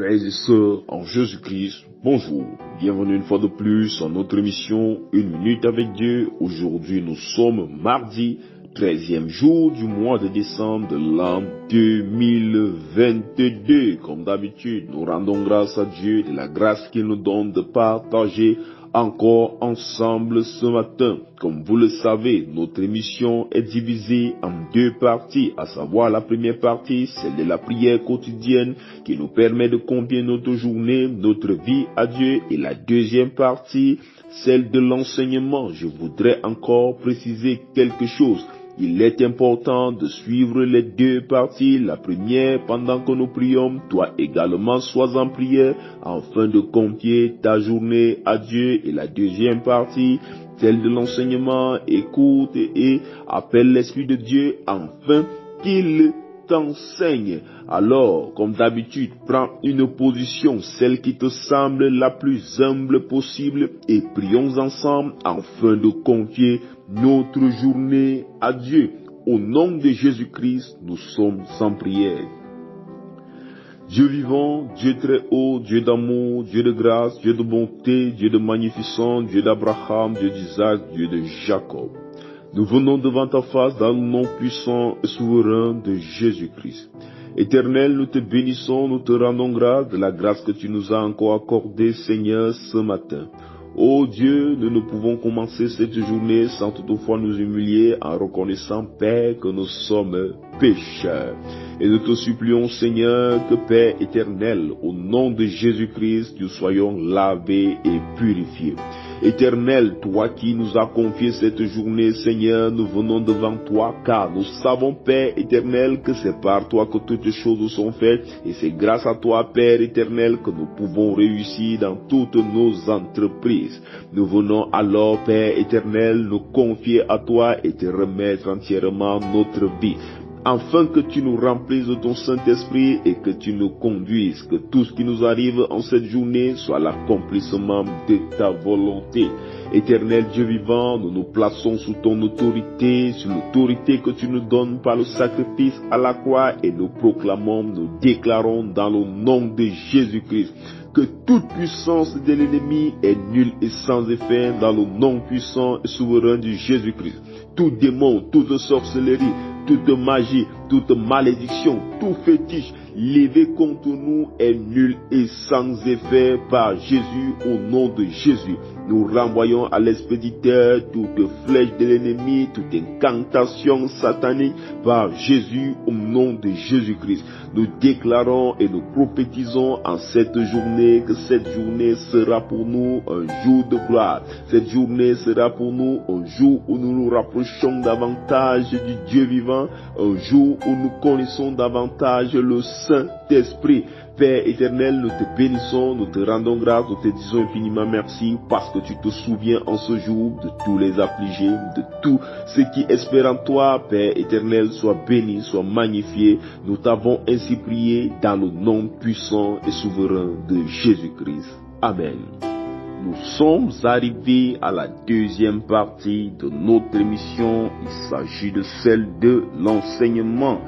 Frères et sœurs en Jésus-Christ, bonjour. Bienvenue une fois de plus en notre émission Une minute avec Dieu. Aujourd'hui, nous sommes mardi, 13e jour du mois de décembre de l'an 2022. Comme d'habitude, nous rendons grâce à Dieu de la grâce qu'il nous donne de partager encore ensemble ce matin. Comme vous le savez, notre émission est divisée en deux parties, à savoir la première partie, celle de la prière quotidienne qui nous permet de confier notre journée, notre vie à Dieu, et la deuxième partie, celle de l'enseignement. Je voudrais encore préciser quelque chose. Il est important de suivre les deux parties. La première, pendant que nous prions, toi également sois en prière afin de confier ta journée à Dieu. Et la deuxième partie, celle de l'enseignement, écoute et appelle l'Esprit de Dieu afin qu'il t'enseigne. Alors, comme d'habitude, prends une position, celle qui te semble la plus humble possible, et prions ensemble afin de confier notre journée à Dieu. Au nom de Jésus-Christ, nous sommes en prière. Dieu vivant, Dieu très haut, Dieu d'amour, Dieu de grâce, Dieu de bonté, Dieu de magnificence, Dieu d'Abraham, Dieu d'Isaac, Dieu de Jacob. Nous venons devant ta face dans le nom puissant et souverain de Jésus-Christ. Éternel, nous te bénissons, nous te rendons grâce de la grâce que tu nous as encore accordée, Seigneur, ce matin. Ô Dieu, nous ne pouvons commencer cette journée sans toutefois nous humilier en reconnaissant, Père, que nous sommes pécheurs. Et nous te supplions, Seigneur, que Père éternel, au nom de Jésus-Christ, nous soyons lavés et purifiés. Éternel, toi qui nous as confié cette journée, Seigneur, nous venons devant toi, car nous savons, Père éternel, que c'est par toi que toutes choses sont faites, et c'est grâce à toi, Père éternel, que nous pouvons réussir dans toutes nos entreprises. Nous venons alors, Père éternel, nous confier à toi et te remettre entièrement notre vie, afin que tu nous remplisses de ton Saint-Esprit et que tu nous conduises, que tout ce qui nous arrive en cette journée soit l'accomplissement de ta volonté. Éternel Dieu vivant, nous nous plaçons sous ton autorité, sous l'autorité que tu nous donnes par le sacrifice à la croix, et nous proclamons, nous déclarons dans le nom de Jésus-Christ que toute puissance de l'ennemi est nulle et sans effet dans le nom puissant et souverain de Jésus-Christ. Tout démon, toute sorcellerie, toute magie, toute malédiction, tout fétiche levé contre nous est nul et sans effet par Jésus. Au nom de Jésus, nous renvoyons à l'expéditeur toute flèche de l'ennemi, toute incantation satanique par Jésus. Au nom de Jésus-Christ, nous déclarons et nous prophétisons en cette journée que cette journée sera pour nous un jour de gloire. Cette journée sera pour nous un jour où nous nous rapprochons davantage du Dieu vivant, un jour où nous connaissons davantage le Saint-Esprit. Père éternel, nous te bénissons, nous te rendons grâce, nous te disons infiniment merci parce que tu te souviens en ce jour de tous les affligés, de tous ceux qui espèrent en toi. Père éternel, sois béni, sois magnifié. Nous t'avons ainsi prié dans le nom puissant et souverain de Jésus-Christ. Amen. Nous sommes arrivés à la deuxième partie de notre émission. Il s'agit de celle de l'enseignement.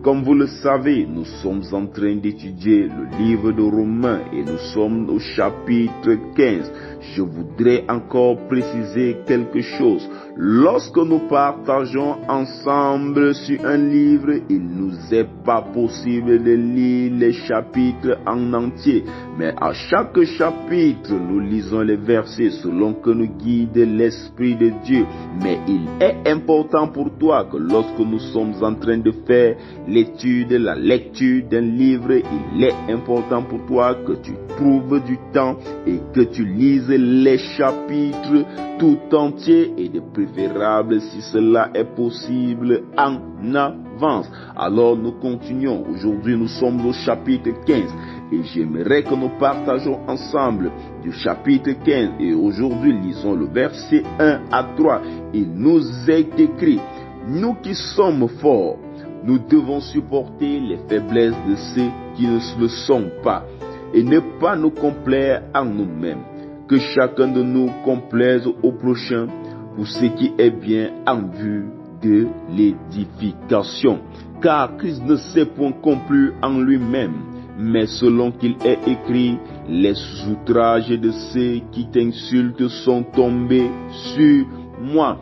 Comme vous le savez, nous sommes en train d'étudier le livre de Romains et nous sommes au chapitre 15. Je voudrais encore préciser quelque chose. Lorsque nous partageons ensemble sur un livre, il nous est pas possible de lire les chapitres en entier. Mais à chaque chapitre, nous lisons les versets selon que nous guide l'Esprit de Dieu. Mais il est important pour toi que lorsque nous sommes en train de faire l'étude, la lecture d'un livre, il est important pour toi que tu trouves du temps et que tu lises les chapitres tout entiers et de préférable si cela est possible en avance. Alors nous continuons. Aujourd'hui nous sommes au chapitre 15 et j'aimerais que nous partageons ensemble du chapitre 15 et aujourd'hui lisons le verset 1 à 3. Il nous est écrit: nous qui sommes forts, nous devons supporter les faiblesses de ceux qui ne le sont pas et ne pas nous complaire en nous-mêmes. Que chacun de nous complaise au prochain pour ce qui est bien en vue de l'édification. Car Christ ne s'est point complu en lui-même, mais selon qu'il est écrit, les outrages de ceux qui t'insultent sont tombés sur moi.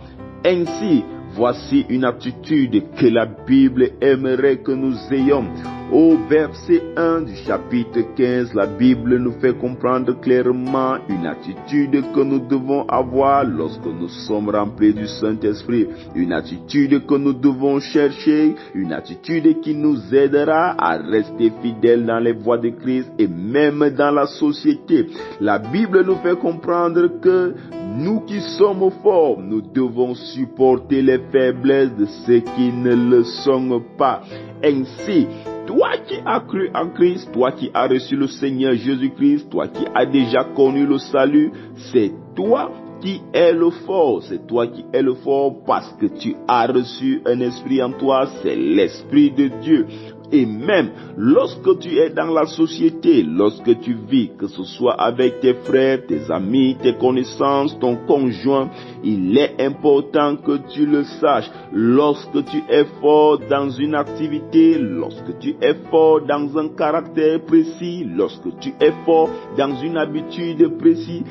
Ainsi, voici une attitude que la Bible aimerait que nous ayons. Au verset 1 du chapitre 15, la Bible nous fait comprendre clairement une attitude que nous devons avoir lorsque nous sommes remplis du Saint-Esprit. Une attitude que nous devons chercher, une attitude qui nous aidera à rester fidèles dans les voies de Christ et même dans la société. La Bible nous fait comprendre que nous qui sommes forts, nous devons supporter les faiblesses de ceux qui ne le sont pas. Ainsi, toi qui as cru en Christ, toi qui as reçu le Seigneur Jésus-Christ, toi qui as déjà connu le salut, c'est toi qui es le fort. C'est toi qui es le fort parce que tu as reçu un esprit en toi, c'est l'Esprit de Dieu. Et même lorsque tu es dans la société, lorsque tu vis, que ce soit avec tes frères, tes amis, tes connaissances, ton conjoint, il est important que tu le saches. Lorsque tu es fort dans une activité, lorsque tu es fort dans un caractère précis, lorsque tu es fort dans une habitude précise,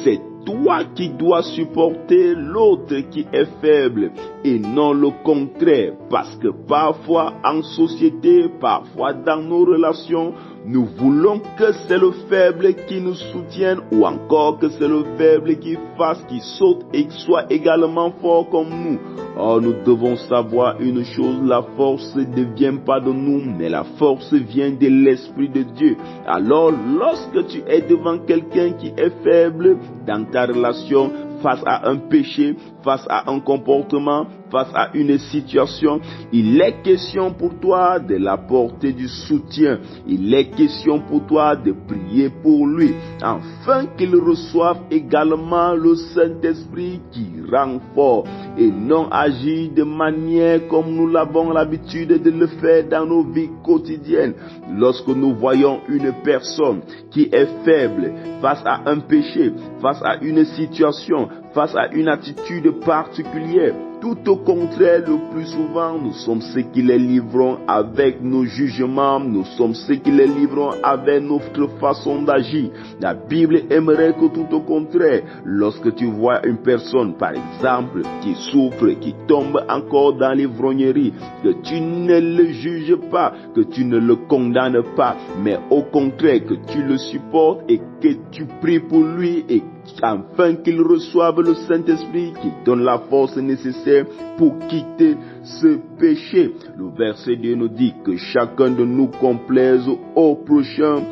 c'est toi qui dois supporter l'autre qui est faible et non le contraire, parce que parfois en société, parfois dans nos relations, nous voulons que c'est le faible qui nous soutienne ou encore que c'est le faible qui fasse, qui saute et soit également fort comme nous. Or, nous devons savoir une chose, la force ne vient pas de nous, mais la force vient de l'Esprit de Dieu. Alors, lorsque tu es devant quelqu'un qui est faible dans ta relation, face à un péché, face à un comportement, face à une situation, il est question pour toi de l'apporter du soutien. Il est question pour toi de prier pour lui, afin qu'il reçoive également le Saint-Esprit qui rend fort et non agir de manière comme nous l'avons l'habitude de le faire dans nos vies quotidiennes. Lorsque nous voyons une personne qui est faible face à un péché, face à une situation, face à une attitude particulière, tout au contraire, le plus souvent, nous sommes ceux qui les livrons avec nos jugements, nous sommes ceux qui les livrons avec notre façon d'agir. La Bible aimerait que tout au contraire, lorsque tu vois une personne, par exemple, qui souffre, qui tombe encore dans l'ivrognerie, que tu ne le juges pas, que tu ne le condamnes pas, mais au contraire, que tu le supportes et que tu pries pour lui et afin qu'il reçoive le Saint-Esprit qui donne la force nécessaire pour quitter ce péché. Le verset 2 nous dit que chacun de nous complaise au prochain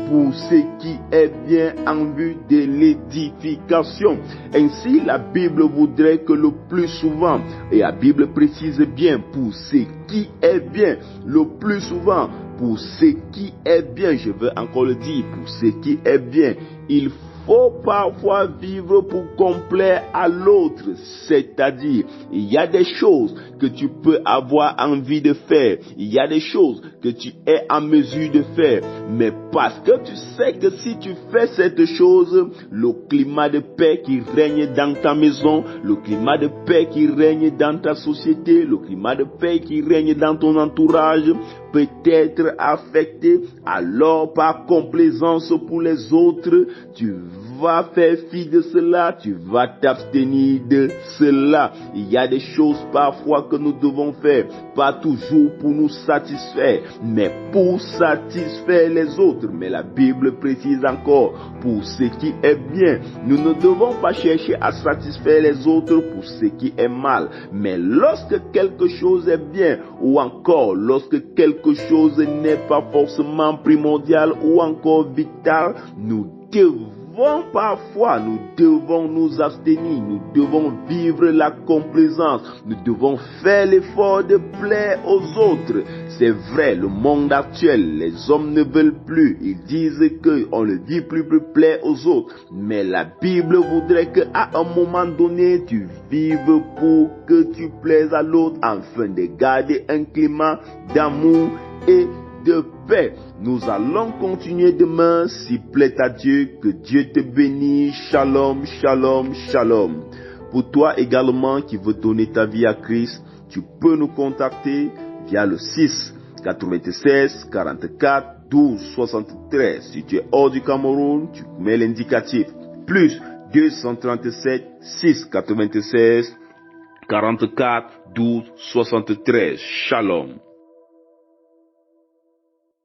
pour ce qui est bien en vue de l'édification. Ainsi, la Bible voudrait que le plus souvent, et la Bible précise bien, pour ce qui est bien, le plus souvent, pour ce qui est bien, je veux encore le dire, pour ce qui est bien, il faut parfois vivre pour complaire à l'autre, c'est-à-dire il y a des choses que tu peux avoir envie de faire, il y a des choses que tu es en mesure de faire, mais parce que tu sais que si tu fais cette chose, le climat de paix qui règne dans ta maison, le climat de paix qui règne dans ta société, le climat de paix qui règne dans ton entourage peut être affecté, alors par complaisance pour les autres, tu vas faire fi de cela, tu vas t'abstenir de cela. Il y a des choses parfois que nous devons faire, pas toujours pour nous satisfaire, mais pour satisfaire les autres. Mais la Bible précise encore, pour ce qui est bien, nous ne devons pas chercher à satisfaire les autres pour ce qui est mal. Mais lorsque quelque chose est bien, ou encore lorsque quelque chose n'est pas forcément primordial ou encore vital, nous devons nous abstenir, nous devons vivre la complaisance, nous devons faire l'effort de plaire aux autres. C'est vrai, le monde actuel, les hommes ne veulent plus, ils disent qu'on ne dit plus plaire aux autres, mais la Bible voudrait qu'à un moment donné, tu vives pour que tu plaises à l'autre afin de garder un climat d'amour et de paix. Nous allons continuer demain, s'il plaît à Dieu. Que Dieu te bénisse. Shalom, shalom, shalom. Pour toi également qui veux donner ta vie à Christ, tu peux nous contacter via le 6 96 44 12 73. Si tu es hors du Cameroun, tu mets l'indicatif plus 237 696 44 12 73. Shalom.